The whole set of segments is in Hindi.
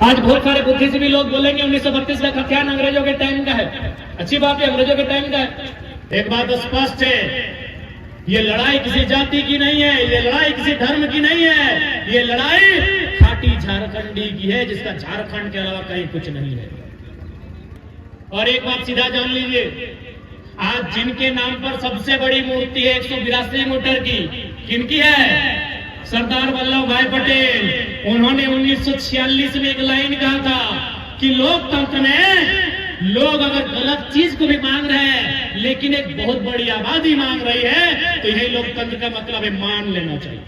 आज बहुत सारे बुद्धिजीवी लोग बोलेंगे 1932 का खतियान अंग्रेजों के टाइम का है। अच्छी बात है, अंग्रेजों के टाइम का है। एक बात स्पष्ट है, ये लड़ाई किसी जाति की नहीं है, ये लड़ाई किसी धर्म की नहीं है, ये लड़ाई खाटी झारखंडी की है, जिसका झारखंड के अलावा कहीं कुछ नहीं है। और एक बात सीधा जान लीजिए, आज जिनके नाम पर सबसे बड़ी मूर्ति है 182 मीटर की, किनकी है? सरदार वल्लभ भाई पटेल। उन्होंने 1946 में एक लाइन कहा था कि लोकतंत्र में लोग अगर गलत चीज को भी मांग रहे हैं लेकिन एक बहुत बड़ी आबादी मांग रही है तो यही लोकतंत्र का मतलब है, मान लेना चाहिए।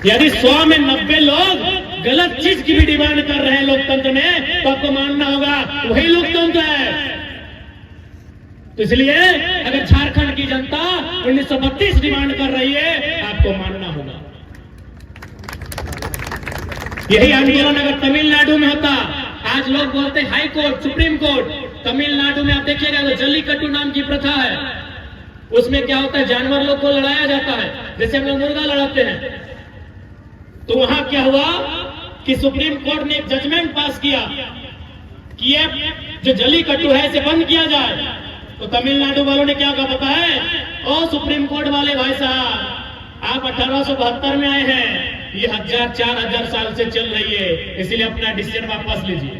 यदि 100 में 90 लोग गलत चीज की भी डिमांड कर रहे हैं लोकतंत्र में तो आपको मानना होगा वही लोकतंत्र है। तो इसलिए अगर झारखंड की जनता 1932 डिमांड कर रही है आपको मानना होगा। यही आंदोलन अगर तमिलनाडु में होता, आज लोग बोलते हैं high court, supreme court, Tamil Nadu में आप देखिएगा तो जल्लीकट्टू नाम की प्रथा है। उसमें क्या होता है, जानवर लोग को लड़ाया जाता है, जैसे हम लोग मुर्गा लड़ाते हैं। तो वहां क्या हुआ कि सुप्रीम कोर्ट ने एक जजमेंट पास किया कि ये जो जल्लीकट्टू है इसे बंद किया जाए। तो तमिलनाडु वालों ने क्या कहा पता है? ओ सुप्रीम कोर्ट वाले भाई साहब, आप 1872 में आए हैं, ये 4000 साल से चल रही है, इसलिए अपना डिसीजन वापस लीजिए।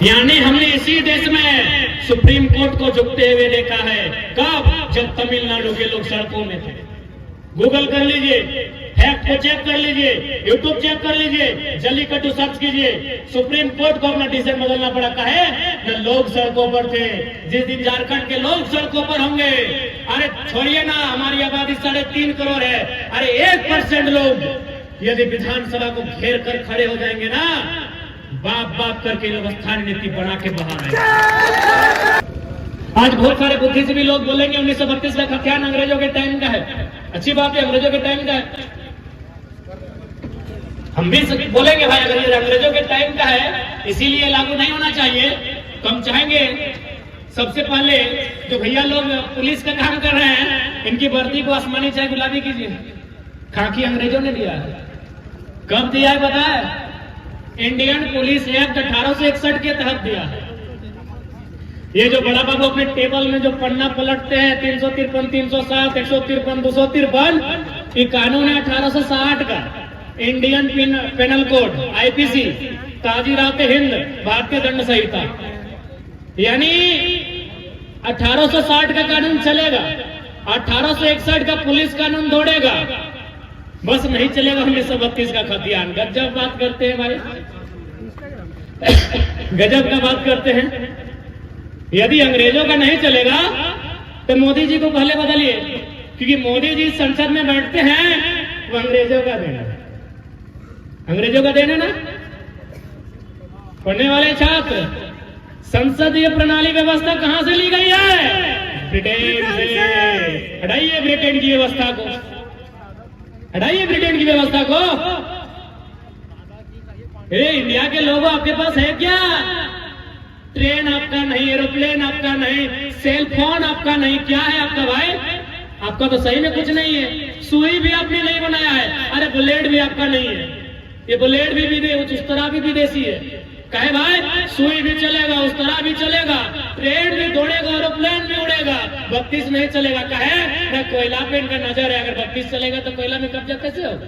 यानी हमने इसी देश में सुप्रीम कोर्ट को झुकते हुए देखा है। कब? जब तमिलनाडु के लोग सड़कों में थे। गूगल कर लीजिए, फैक्ट को चेक कर लीजिए, यूट्यूब चेक कर लीजिए, जल्लीकट्टू सर्च कीजिए। सुप्रीम कोर्ट को अपना डिसीजन बदलना पड़ा। है न लोग सड़कों पर थे। जिस दिन झारखंड के लोग सड़कों पर होंगे, अरे छोड़िए ना, हमारी आबादी 3.5 करोड़ है, अरे 1% लोग यदि विधानसभा को घेर कर खड़े हो जाएंगे ना, बाप बाप करके लोग स्थानीय नीति बना के बाहर आएंगे। आज बहुत सारे बुद्धिजीवी लोग बोलेंगे 1932 का खतियान अंग्रेजों के टाइम का है। अच्छी बात है, अंग्रेजों के टाइम का है। हम भी बोलेंगे भाई अगर ये अंग्रेजों के टाइम का है इसीलिए लागू नहीं होना चाहिए, तो हम चाहेंगे सबसे पहले जो भैया लोग पुलिस का काम कर रहे हैं इनकी वर्दी को आसमानी चाहे गुलाबी कीजिए। खाकी अंग्रेजों ने दिया है। कब दिया है पता है? इंडियन पुलिस एक्ट 1861 के तहत दिया है। ये जो बड़ा बाबू अपने टेबल में जो पन्ना पलटते हैं 353, 307, 153, 253, ये कानून है 1860 का, इंडियन पेनल कोड, आईपीसी, ताजीरात हिंद, भारतीय दंड संहिता। यानी 1860 का कानून चलेगा, 1861 का पुलिस कानून दौड़ेगा, बस नहीं चलेगा 1932 का खतियान। गजब बात करते हैं भाई, गजब का बात करते हैं। यदि अंग्रेजों का नहीं चलेगा तो मोदी जी को पहले बदलिए, क्योंकि मोदी जी संसद में बैठते हैं वो अंग्रेजों का देना, अंग्रेजों का देना ना। पढ़ने वाले छात्र, संसदीय प्रणाली व्यवस्था कहां से ली गई है? ब्रिटेन से। हटाइए ब्रिटेन की व्यवस्था को, हटाइए ब्रिटेन की व्यवस्था को। अरे इंडिया के लोगों, आपके पास है क्या? ट्रेन आपका नहीं, एरोप्लेन आपका नहीं, सेल फोन आपका नहीं, क्या है आपका भाई? आपका तो सही में कुछ नहीं है। सुई भी आपने नहीं बनाया है, अरे बुलेट भी आपका नहीं है। ये बुलेट भी उस तरह भी विदेशी है। कहे भाई सुई भी चलेगा, उस तरह भी चलेगा, ट्रेन भी दौड़ेगा, एरोप्लेन भी उड़ेगा, 32 नहीं चलेगा। कहे कोयला पे इनका नजर है, अगर 32 चलेगा तो कोयला में कब्जा कैसे होगा?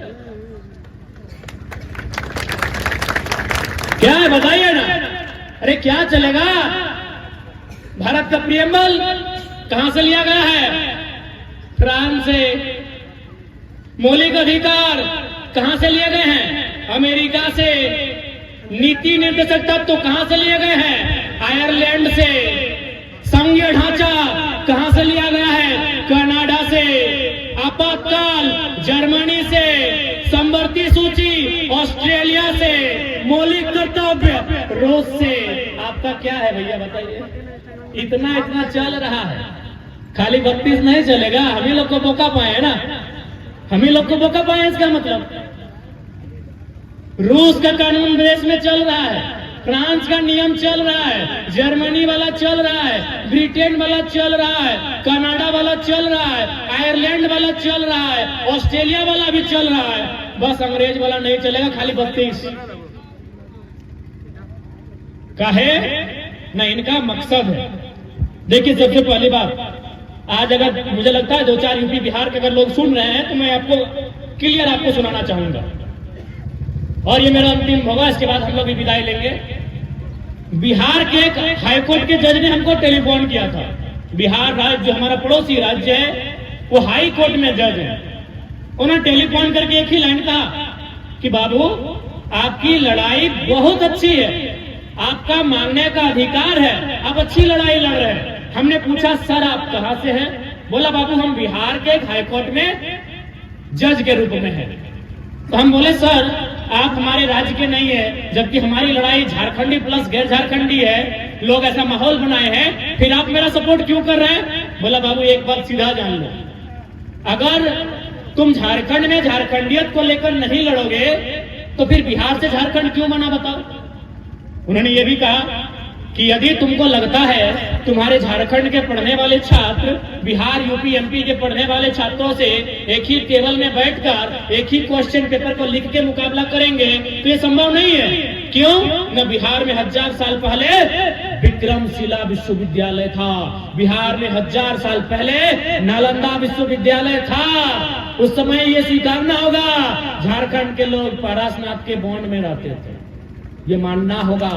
क्या है बताइए ना। अरे क्या चलेगा? भारत का प्रियम्बल कहां से लिया गया है? फ्रांस से। मौलिक अधिकार कहां से लिए गए हैं? अमेरिका से। नीति निर्देशक तत्व कहां से लिए गए हैं? आयरलैंड से। संघीय ढांचा कहां से लिया गया है? कनाडा से। आपातकाल जर्मनी से। समवर्ती सूची ऑस्ट्रेलिया से। मौलिक कर्तव्य रूस से। आपका क्या है भैया बताइए? इतना चल रहा है, खाली 32 नहीं चलेगा। हम ही लोग को मौका पाए ना, हम ही लोग को मौका पाए। इसका मतलब रूस का कानून देश में चल रहा है, फ्रांस का नियम चल रहा है, जर्मनी वाला चल रहा है, ब्रिटेन वाला चल रहा है, कनाडा वाला चल रहा है, आयरलैंड वाला चल रहा है, ऑस्ट्रेलिया वाला भी चल रहा है। बस अंग्रेज वाला नहीं चलेगा, खाली 32 का है ना, इनका मकसद है। देखिए सबसे पहली बात, आज अगर मुझे लगता है 2-4 यूपी बिहार के अगर लोग सुन रहे हैं तो मैं आपको क्लियर आपको सुनाना चाहूंगा, और ये मेरा अंतिम होगा, इसके बाद हम लोग भी विदाई लेंगे। बिहार के एक हाईकोर्ट के जज ने हमको टेलीफोन किया था। बिहार राज्य जो हमारा पड़ोसी राज्य है वो हाई कोर्ट में जज है। उन्होंने टेलीफोन करके एक ही लाइन कहा कि बाबू आपकी लड़ाई बहुत अच्छी है, आपका मांगने का अधिकार है, आप अच्छी लड़ाई लड़ रहे हैं। हमने पूछा सर आप कहां से हैं? बोला बाबू हम बिहार के हाई कोर्ट में जज के रूप में हैं। तो हम बोले सर आप हमारे राज्य के नहीं है, जबकि हमारी लड़ाई झारखंडी प्लस गैर झारखंडी है, लोग ऐसा माहौल बनाए हैं, फिर आप मेरा सपोर्ट क्यों कर रहे हैं? बोला बाबू एक बात सीधा जान लो, अगर तुम झारखंड में झारखंडियत को लेकर नहीं लड़ोगे तो फिर बिहार से झारखंड क्यों बना बताओ। उन्होंने ये भी कहा कि यदि तुमको लगता है तुम्हारे झारखंड के पढ़ने वाले छात्र बिहार यूपी एमपी के पढ़ने वाले छात्रों से एक ही टेबल में बैठकर एक ही क्वेश्चन पेपर को लिख के मुकाबला करेंगे तो ये संभव नहीं है। क्यों? न बिहार में 1000 साल पहले विक्रमशिला विश्वविद्यालय था, बिहार में 1000 साल पहले नालंदा विश्वविद्यालय था। उस समय ये स्वीकारना होगा झारखंड के लोग पारसनाथ के बॉन्ड में रहते थे, ये मानना होगा।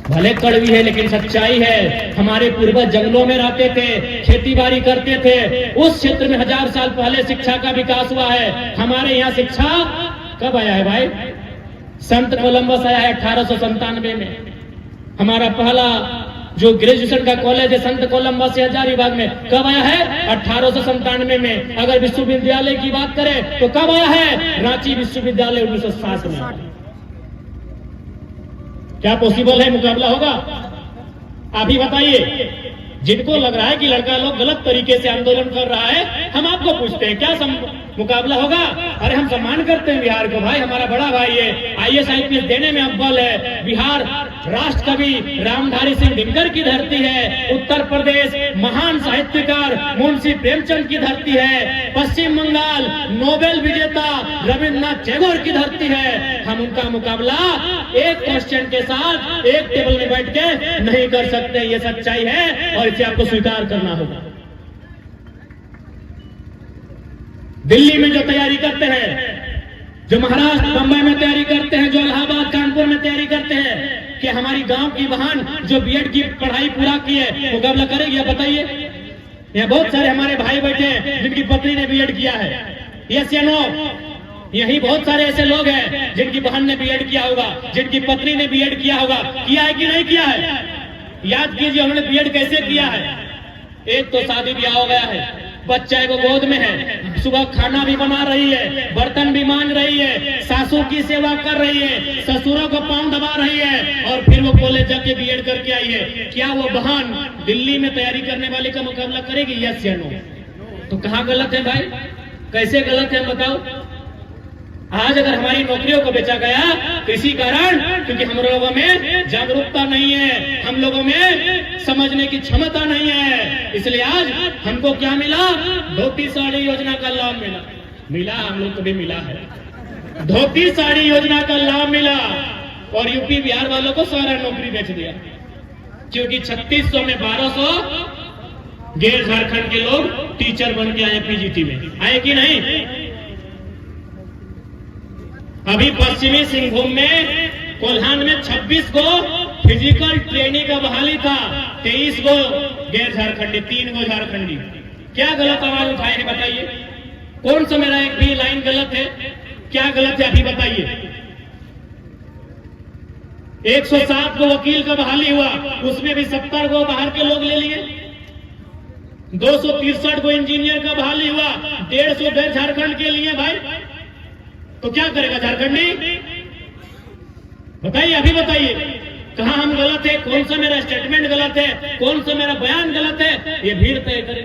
भले कड़वी है लेकिन सच्चाई है। हमारे पूर्वज जंगलों में रहते थे, खेती बाड़ी करते थे, उस क्षेत्र में 1000 साल पहले शिक्षा का विकास हुआ है। हमारे यहाँ शिक्षा कब आया है भाई? संत कोलंबस आया है 1897 में। हमारा पहला जो ग्रेजुएशन का कॉलेज है संत कोलंबस से हजारीबाग में कब आया है? 1897 में। अगर विश्वविद्यालय की बात करें तो कब आया है? रांची विश्वविद्यालय 1960 में। क्या पॉसिबल है? मुकाबला होगा? आप ही बताइए। जिनको लग रहा है कि लड़का लोग गलत तरीके से आंदोलन कर रहा है, हम आपको पूछते हैं क्या मुकाबला होगा? अरे हम सम्मान करते हैं बिहार को भाई, हमारा बड़ा भाई है, IAS IPS देने में अव्वल है। बिहार राष्ट्र कवि रामधारी सिंह दिनकर की धरती है। उत्तर प्रदेश महान साहित्यकार मुंशी प्रेमचंद की धरती है। पश्चिम बंगाल नोबेल विजेता रविन्द्रनाथ टैगोर की धरती है। हम उनका मुकाबला एक क्वेश्चन के साथ एक टेबल में बैठ के नहीं कर सकते, ये सच्चाई है और इसे आपको स्वीकार करना होगा। दिल्ली में जो तैयारी करते हैं, जो महाराष्ट्र बंबई में तैयारी करते हैं, जो इलाहाबाद कानपुर में तैयारी करते हैं, कि हमारी गांव की बहन जो बीएड की पढ़ाई पूरा की है मुकाबला करेगी? आप बताइए। यहाँ बहुत सारे हमारे भाई बैठे हैं जिनकी पत्नी ने बीएड किया है, यस या नो? यही बहुत सारे ऐसे लोग हैं जिनकी बहन ने बीएड किया होगा, जिनकी पत्नी ने बीएड किया होगा। किया है कि नहीं किया है? याद कीजिए उन्होंने बीएड कैसे किया है। एक तो शादी ब्याह हो गया है, बच्चा को गोद में है, सुबह खाना भी बना रही है, बर्तन भी मांज रही है, सासू की सेवा कर रही है, ससुरों को पांव दबा रही है, और फिर वो कॉलेज जाके बीएड करके आई है। क्या वो बहन दिल्ली में तैयारी करने वाले का मुकाबला करेगी? यस या नो? तो कहाँ गलत है भाई? कैसे गलत है बताओ? आज अगर हमारी नौकरियों को बेचा गया तो इसी कारण क्योंकि हम लोगों में जागरूकता नहीं है, हम लोगों में समझने की क्षमता नहीं है। इसलिए आज हमको क्या मिला? धोती साड़ी योजना का लाभ मिला हम लोग को भी मिला है। धोती साड़ी योजना का लाभ मिला और यूपी बिहार वालों को सारा नौकरी बेच दिया, क्योंकि 3600 में 1200 गैर झारखंड के लोग टीचर बन के आए, पीजीटी में आए कि नहीं? अभी पश्चिमी सिंहभूम में कोल्हान में 26 को फिजिकल ट्रेनिंग का बहाली था, 23 को गैर झारखंडी, 3 को झारखंडी। क्या गलत आवाज उठाए हैं बताइए? कौन सा मेरा एक भी लाइन गलत है? क्या गलत है अभी बताइए? 107 को वकील का बहाली हुआ, उसमें भी 70 को बाहर के लोग ले लिए। 263 को इंजीनियर का बहाली हुआ, 150 गैर झारखंड के लिए भाई। तो क्या करेगा झारखंडी? बताइए, अभी बताइए कहां हम गलत है, कौन सा मेरा स्टेटमेंट गलत है, कौन सा मेरा बयान गलत है, ये भीड़ तय करे।